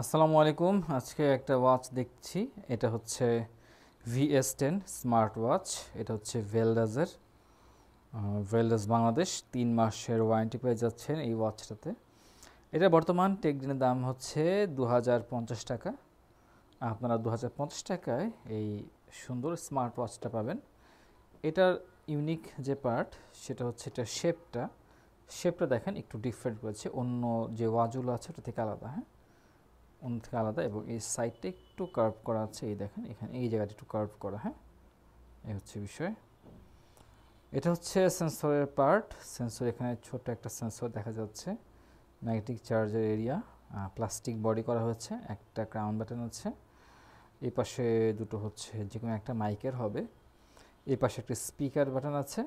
আসসালামু আলাইকুম। আজকে একটা ওয়াচ দেখছি। এটা হচ্ছে VS10 স্মার্ট ওয়াচ। এটা হচ্ছে ভেলডাজের। ভেলডাজ বাংলাদেশ 3 মাসের ওয়ারেন্টি পেয়ে যাচ্ছেন এই ওয়াচটাতে। এটা বর্তমান টেকডিনের দাম হচ্ছে 2050 টাকা। আপনারা 2050 টাকায় এই সুন্দর স্মার্ট ওয়াচটা পাবেন। এটার ইউনিক যে পার্ট সেটা হচ্ছে এটা শেপটা দেখেন একটু ডিফারেন্ট করেছে, অন্য যে ওয়াচগুলো আছে ওটা থেকে আলাদা। হ্যাঁ, অন্য থেকে আলাদা, এবং এই সাইডটা একটু কার্ভ করা আছে। এই দেখেন এখানে এই জায়গাটা একটু কার্ভ করা। হ্যাঁ, এই হচ্ছে বিষয়। এটা হচ্ছে সেন্সরের পার্ট। সেন্সর এখানে ছোট একটা সেন্সর দেখা যাচ্ছে, ম্যাগনেটিক চার্জের এরিয়া, প্লাস্টিক বডি করা হয়েছে, একটা ক্রাউন বাটন আছে। এই পাশে দুটো হচ্ছে যে কোনো একটা মাইকের হবে। এই পাশে একটা স্পিকার বাটন আছে।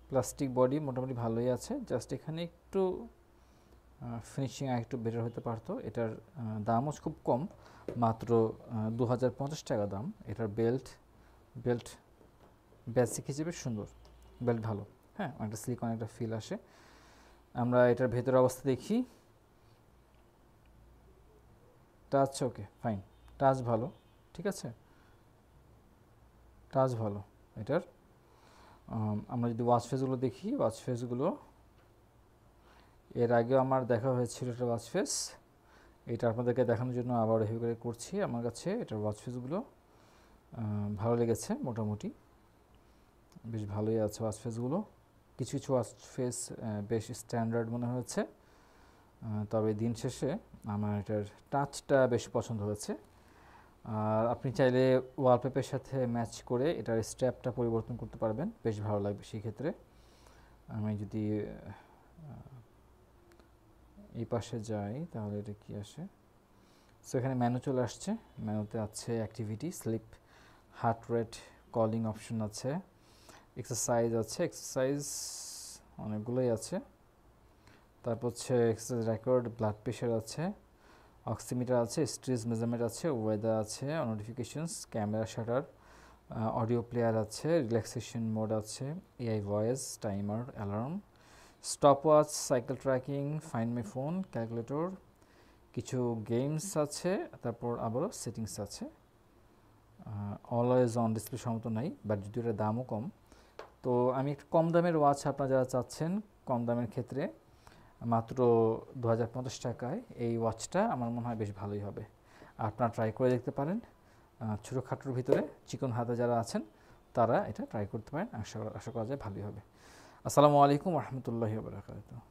প্লাস্টিক বডি মোটামুটি ভালোই আছে, জাস্ট এখানে একটু ফিনিশিং আর একটু বেটার হতে পারতো। এটার দামও খুব কম, মাত্র 2050 টাকা দাম। এটার বেল্ট বেসিক হিসেবে সুন্দর, বেল্ট ভালো। হ্যাঁ, অনেকটা সিলিকন একটা ফিল আসে। আমরা এটার ভেতরের অবস্থা দেখি। টাচ ওকে, ফাইন, টাচ ভালো, ঠিক আছে, টাচ ভালো এটার। আমরা যদি ওয়াচ ফেসগুলো দেখি, ওয়াচ ফেসগুলো এর আগেও আমার দেখা হয়েছিল একটা ওয়াচ ফেস। এটা আপনাদেরকে দেখানোর জন্য আবার রিভিউ করে করছি। আমার কাছে এটার ওয়াচ ফেসগুলো ভালো লেগেছে, মোটামুটি বেশ ভালোই আছে ওয়াচ ফেসগুলো। কিছু কিছু ওয়াচ ফেস বেশ স্ট্যান্ডার্ড মনে হয়েছে, তবে দিন শেষে আমার এটার টাচটা বেশ পছন্দ হয়েছে। আর আপনি চাইলে ওয়ালপেপারের সাথে ম্যাচ করে এটার স্ট্র্যাপটা পরিবর্তন করতে পারবেন, বেশ ভালো লাগবে সেই ক্ষেত্রে। আমি যদি এই পাশে যাই তাহলে এটা কি আসে। সো এখানে মেনু চলে আসছে। মেনুতে আছে activity, sleep, heart rate, calling option আছে, এক্সারসাইজ আছে। এক্সারসাইজ অনেকগুলোই আছে। তারপর হচ্ছে এক্সারসাইজ রেকর্ড, ব্লাড প্রেশার আছে, অক্সিমিটার আছে, স্ট্রেস মেজারমেন্ট আছে, ওয়েদার আছে, notifications, camera shutter, audio player আছে, রিল্যাক্সেশন মোড আছে, AI voice, timer, alarm, stopwatch, cycle tracking, find my phone, calculator, কিছু গেমস আছে, তারপর আবারও সেটিংস আছে। অলওয়েজ অন ডিসপ্লে সম্ভবত নাই, বাট যদি এটার দামও কম, তো আমি একটু কম দামের ওয়াচ আপনারা যারা চাচ্ছেন কম দামের ক্ষেত্রে মাত্র 2050 টাকায় এই ওয়াচটা আমার মনে হয় বেশ ভালোই হবে। আপনারা ট্রাই করে দেখতে পারেন। ছোটোখাটোর ভিতরে চিকন হাতে যারা আছেন তারা এটা ট্রাই করতে পারেন। আশা করা যায় ভালোই হবে। আসসালামু আলাইকুম রহমতুল্লাহি ওয়া বারাকাতুহু।